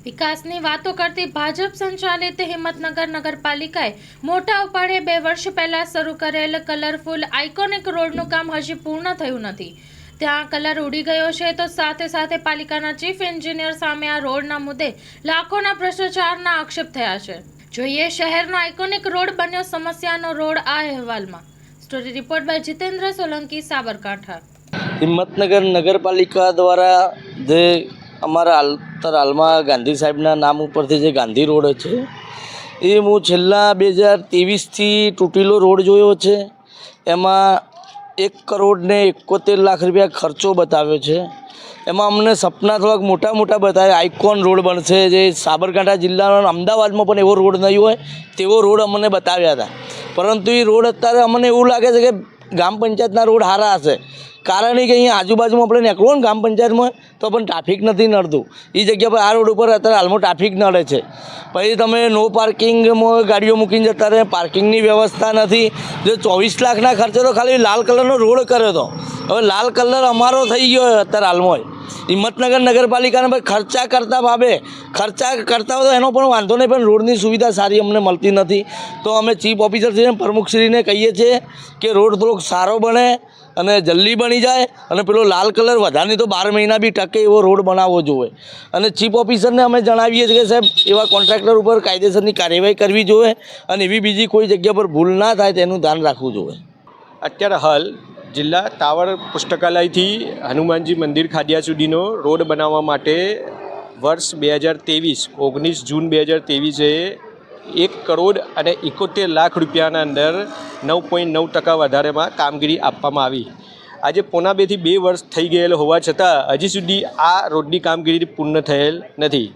વિકાસની વાતો કરતી ભાજપ સંચાલિત હિંમતનગર નગરપાલિકાએ મોટા ઉપાડે 2 વર્ષ પહેલા શરૂ કરેલ કલરફુલ આઇકોનિક રોડનું કામ હજી પૂર્ણ થયું નથી. ત્યાં કલર ઉડી ગયો છે તો સાથે સાથે પાલિકાના ચીફ એન્જિનિયર સામે આ રોડના મુદ્દે લાખોના ભ્રષ્ટાચારના આક્ષેપ થયા છે. જોઈએ શહેરનો આઇકોનિક રોડ બન્યો સમસ્યાનો રોડ આ અહેવાલમાં. Story report by Jitendra Solanki, Sabarkantha. Himmatnagar નગરપાલિકા દ્વારા જે અમારા હાલમાં ગાંધી સાહેબના નામ ઉપરથી જે ગાંધી રોડ છે એ હું છેલ્લા 2023થી તૂટેલો રોડ જોયો છે. એમાં 1 કરોડ ને 71 લાખ રૂપિયા ખર્ચો બતાવ્યો છે. એમાં અમને સપના થોડાક મોટા બતાવ્યા. આઇકોન રોડ બનશે, જે સાબરકાંઠા જિલ્લાનો અમદાવાદમાં પણ એવો રોડ નહીં હોય તેવો રોડ અમને બતાવ્યા હતા. પરંતુ એ રોડ અત્યારે અમને એવું લાગે છે કે ગ્રામ પંચાયતના રોડ સારા હશે, કારણ કે અહીંયા આજુબાજુમાં આપણે નીકળો ને ગ્રામ પંચાયતમાં તો પણ ટ્રાફિક નથી નડતું. એ જગ્યા પર આ રોડ ઉપર અત્યારે હાલમાં ટ્રાફિક નડે છે. પછી તમે નો પાર્કિંગમાં ગાડીઓ મૂકીને જતા રહે, પાર્કિંગની વ્યવસ્થા નથી. જે 24 લાખના ખર્ચે તો ખાલી લાલ કલરનો રોડ કર્યો હતો. હવે લાલ કલર અમારો થઈ ગયો અત્યારે હાલમાં. હિંમતનગર નગરપાલિકાને ભાઈ ખર્ચા કરતા હોય તો એનો પણ વાંધો નહીં, પણ રોડની સુવિધા સારી અમને મળતી નથી. તો અમે ચીફ ઓફિસરશ્રીને પ્રમુખશ્રીને કહીએ છીએ કે રોડ થોડોક સારો બને અને જલ્દી બની જાય, અને પેલો લાલ કલર વધારે તો 12 મહિના બી ટકે એવો રોડ બનાવવો જોઈએ. અને ચીફ ઓફિસરને અમે જણાવીએ છીએ કે સાહેબ એવા કોન્ટ્રાક્ટર ઉપર કાયદેસરની કાર્યવાહી કરવી જોઈએ અને એવી બીજી કોઈ જગ્યા પર ભૂલ ના થાય તેનું ધ્યાન રાખવું જોઈએ. અત્યારે હાલ જિલ્લા ટાવર પુસ્તકાલયથી હનુમાનજી મંદિર ખાડિયા સુધીનો રોડ બનાવવા માટે વર્ષ 2023 19 જૂન 2023 1 કરોડ અને 71 લાખ રૂપિયાના અંદર 9.9% વધારેમાં કામગીરી આપવામાં આવી. આજે પોણા 2 થી 2 વર્ષ થઈ ગયેલ હોવા છતાં હજી સુધી આ રોડની કામગીરી પૂર્ણ થયેલ નથી.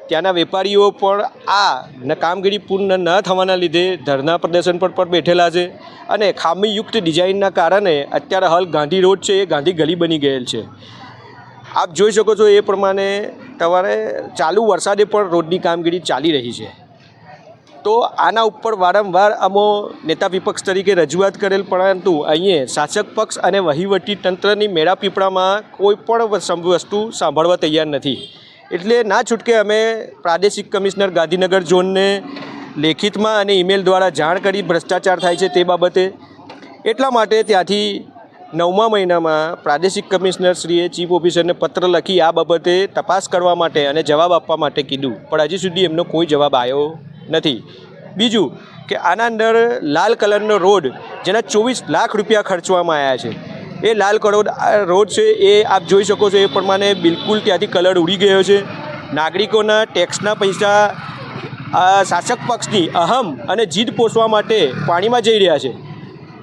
ત્યાંના વેપારીઓ પણ આ કામગીરી પૂર્ણ ન થવાના લીધે ધરના પ્રદર્શન પર પણ બેઠેલા છે, અને ખામીયુક્ત ડિઝાઇનના કારણે અત્યારે હાલ ગાંધી રોડ છે એ ગાંધી ગલી બની ગયેલ છે. આપ જોઈ શકો છો એ પ્રમાણે તમારે ચાલુ વરસાદે પણ રોડની કામગીરી ચાલી રહી છે. તો આના ઉપર વારંવાર અમો નેતા વિપક્ષ તરીકે રજૂઆત કરેલ, પરંતુ અહીંયા શાસક પક્ષ અને વહીવટી તંત્રની મેળાપીપળામાં કોઈ પણ વસ્તુ સાંભળવા તૈયાર નથી. એટલે ના છૂટકે અમે પ્રાદેશિક કમિશનર ગાંધીનગર ઝોનને લેખિતમાં અને ઈમેલ દ્વારા જાણ કરી ભ્રષ્ટાચાર થાય છે તે બાબતે. એટલા માટે ત્યાંથી 9મા મહિનામાં પ્રાદેશિક કમિશનરશ્રીએ ચીફ ઓફિસરને પત્ર લખી આ બાબતે તપાસ કરવા માટે અને જવાબ આપવા માટે કીધું, પણ હજી સુધી એમનો કોઈ જવાબ આવ્યો નથી. બીજું કે આના અંદર લાલ કલરનો રોડ જેના 24 લાખ રૂપિયા ખર્ચવામાં આવ્યા છે, એ લાલ કલર રોડ છે એ આપ જોઈ શકો છો એ પ્રમાણે બિલકુલ ત્યાંથી કલર ઉડી ગયો છે. નાગરિકોના ટેક્સના પૈસા શાસક પક્ષની અહમ અને જીદ પોષવા માટે પાણીમાં જઈ રહ્યા છે.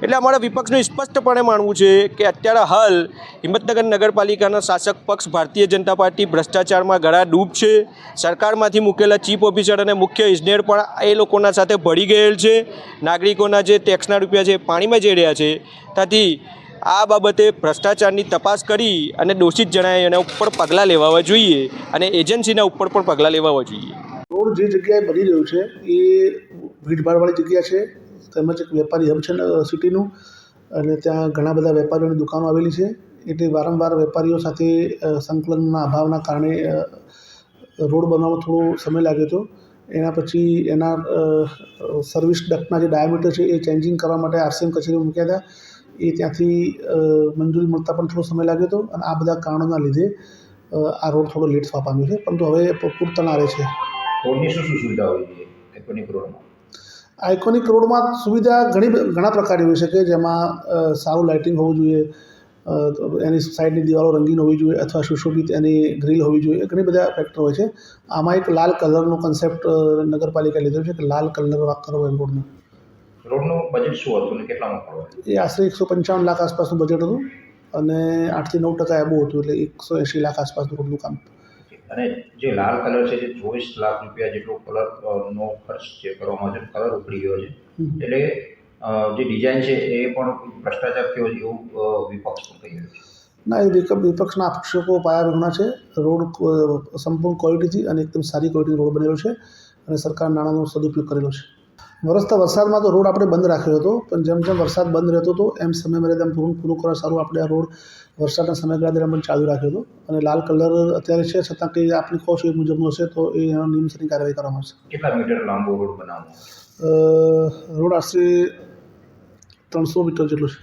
એટલે અમારા વિપક્ષનું સ્પષ્ટપણે માનવું છે કે અત્યારે હાલ હિંમતનગર નગરપાલિકાના શાસક પક્ષ ભારતીય જનતા પાર્ટી ભ્રષ્ટાચારમાં ગળા ડૂબ છે. સરકારમાંથી મૂકેલા ચીફ ઓફિસર અને મુખ્ય ઇજનેર પણ એ લોકોના સાથે ભળી ગયેલ છે. નાગરિકોના જે ટેક્સના રૂપિયા છે પાણીમાં જઈ રહ્યા છે. ત્યાંથી આ બાબતે ભ્રષ્ટાચારની તપાસ કરી અને દોષિત જણાય એના ઉપર પગલાં લેવા જોઈએ, અને એજન્સીના ઉપર પણ પગલાં લેવા જોઈએ. રોડ જે જગ્યાએ બની રહ્યું છે એ ભીડભાડવાળી જગ્યા છે, તેમજ એક વેપારી હબ છે સિટીનું, અને ત્યાં ઘણા બધા વેપારીઓની દુકાનો આવેલી છે. એટલે વારંવાર વેપારીઓ સાથે સંકલનના અભાવના કારણે રોડ બનાવવામાં થોડો સમય લાગ્યો હતો. એના પછી એના સર્વિસ ડક્ટના જે ડાયામીટર છે એ ચેન્જિંગ કરવા માટે આરસીએમ કચેરીમાં મૂક્યા હતા. એ ત્યાંથી મંજૂરી મળતા પણ થોડો સમય લાગ્યો હતો, અને આ બધા કારણોના લીધે આ રોડ થોડો લેટ થવા પામ્યો છે, પરંતુ હવે પૂરતા આવે છે. રોડની શું સુવિધા હોય છે આઇકોનિક રોડમાં? આઇકોનિક રોડમાં સુવિધા ઘણા પ્રકારની હોઈ શકે, જેમાં સારું લાઇટિંગ હોવું જોઈએ, એની સાઈડની દિવાલો રંગીન હોવી જોઈએ, અથવા સુશોભિત એની ગ્રીલ હોવી જોઈએ. ઘણી બધા ફેક્ટર હોય છે. આમાં એક લાલ કલરનો કન્સેપ્ટ નગરપાલિકાએ લીધો છે કે લાલ કલર કરવો એમ રોડનો. રોડનું બજેટ શું હતું અને કેટલામાં પડ્યું? એ આશરે 155 લાખ આસપાસનું બજેટ હતું, અને 8 થી 9% એબો હતું, એટલે 180 લાખ આસપાસનું રોડનું કામ. અને જે લાલ કલર છે જે 24 લાખ રૂપિયા જેટલો કલરનો ખર્ચ જે કરવામાં આવ્યો છે, કલર ઉખડી ગયો છે, એટલે જે ડિઝાઇન છે એ પણ ભ્રષ્ટાચાર થયો છે એવું વિપક્ષ પણ કહી રહ્યું છે. ના, એ વિપક્ષના આક્ષેપો પાયા વિહોણા છે. રોડ સંપૂર્ણ ક્વોલિટીથી અને એકદમ સારી ક્વોલિટીનો રોડ બનેલો છે, અને સરકાર નાણાંનો સદુપયોગ કરેલો છે. વરસતા વરસાદમાં તો રોડ આપણે બંધ રાખ્યો હતો, પણ જેમ જેમ વરસાદ બંધ રહેતો હતો એમ સમય મર્યાદા પૂરું કરવા સારું આપણે આ રોડ વરસાદના સમયગાળા દરમિયાન ચાલુ રાખ્યો હતો. અને લાલ કલર અત્યારે છે, છતાં કંઈ આપણી કહો છો એ મુજબનો હશે તો એ નિયમસરની કાર્યવાહી કરવામાં આવશે. કેટલા મીટર લાંબો રોડ બનાવવાનો? રોડ આશરે 300 મીટર જેટલો છે.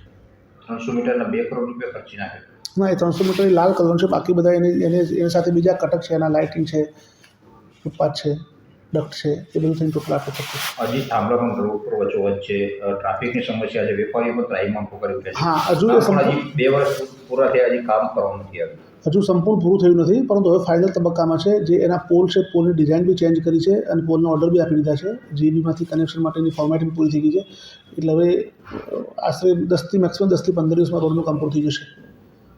300 મીટરના 2 કરોડ રૂપિયા ખર્ચી નાખે. ના, એ 300 મીટર લાલ કલરનો છે, બાકી બધા એની સાથે બીજા કટક છે, એના લાઇટિંગ છે, ફૂટપાથ છે, ડક્ટ છે, એ બધું થઈને ટોટલ આટલું થતું. હજી થાંભલા પણ રોડ પર વચ્ચોવચ્ચ છે, ટ્રાફિકની સમસ્યા છે, વેપારીઓ પણ ત્રાહિમામ પોકારી ઉઠ્યા છે. હા, હજુ હજી 2 વર્ષ પૂરા થયા, હજી કામ કરવાનું નથી આવ્યું. હજુ સંપૂર્ણ પૂરું થયું નથી, પરંતુ હવે ફાઇનલ તબક્કામાં છે. જે એના પોલ છે, પોલની ડિઝાઇન બી ચેન્જ કરી છે અને પોલનો ઓર્ડર બી આપી દીધા છે. જીબીમાંથી કનેક્શન માટેની ફોર્મેટિંગ પૂરી થઈ ગઈ છે. એટલે હવે આશરે 10 મેક્સિમમ 10 થી 15 દિવસમાં રોડનું કામ પૂરું થઈ જશે.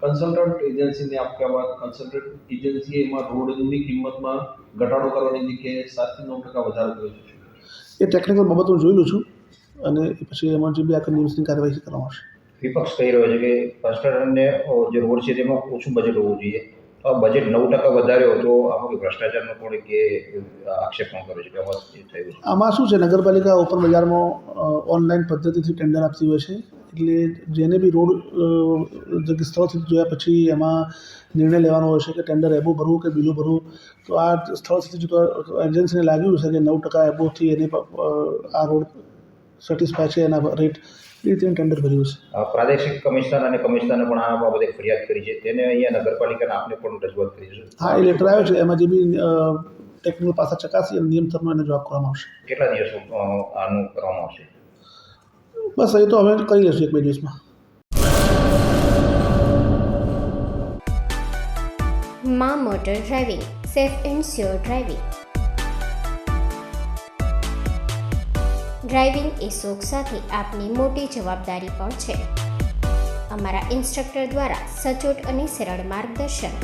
કન્સલ્ટન્ટ એજન્સીને આપવા બાદ કન્સલ્ટન્ટ એજન્સીએ એમાં રોડની કિંમતમાં ઘટાડો કરવાની જગ્યાએ 7 થી 9% વધારો કર્યો છે. એ ટેકનિકલ બાબત હું જોઈ લઉં છું અને પછી એમાં જે બી આગળ નિયમસરની કાર્યવાહી કરવામાં આવશે. વિપક્ષ કહી રહ્યો છે કે કન્સ્ટ્રક્શનને જે રોડ છે તેમાં ઓછું બજેટ હોવું જોઈએ, તો આ બજેટ 9% વધાર્યો તો આમાં કોઈ ભ્રષ્ટાચારનો પણ કે આક્ષેપ પણ કર્યો છે કે આમાં એ થયું છે. આમાં શું છે, નગરપાલિકા ઓપન બજારમાં ઓનલાઈન પદ્ધતિથી ટેન્ડર આપતી હોય છે. એટલે જેને બી રોડ સ્થળથી જોયા પછી એમાં નિર્ણય લેવાનો હોય છે કે ટેન્ડર એબો ભરવું કે બિલો ભરવું. તો આ સ્થળથી જોતા એજન્સીને લાગ્યું છે કે 9% એબોથી એની આ રોડ સેટિસ્ફાય છે, એના રેટ એ રીતે ટેન્ડર ભર્યું છે. પ્રાદેશિક કમિશનર અને કમિશનરને પણ આ બાબતે ફરિયાદ કરી છે, તેને અહીંયા નગરપાલિકાને આપને પણ રજૂઆત કરી છે. હા, એ લેટર આવ્યો છે, એમાં જે બી ટેકનિકલ પાસા ચકાસી અને નિયમ થરનો એને જવાબ કરવામાં આવશે. કેટલા દિવસો આનું કરવામાં આવશે? બસ એ તો હવે કરી લઈશું 1-2 દિવસમાં. માં motor driving, safe and sure driving. Driving એ શોખ સાથે આપની મોટી જવાબદારી પણ છે. અમારા ઇન્સ્ટ્રક્ટર દ્વારા સચોટ અને સરળ માર્ગદર્શન.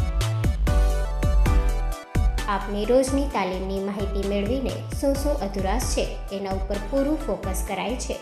આપની રોજની તાલીમની માહિતી મેળવીને શું અધુરાશ છે એના ઉપર પૂરું ફોકસ કરાય છે.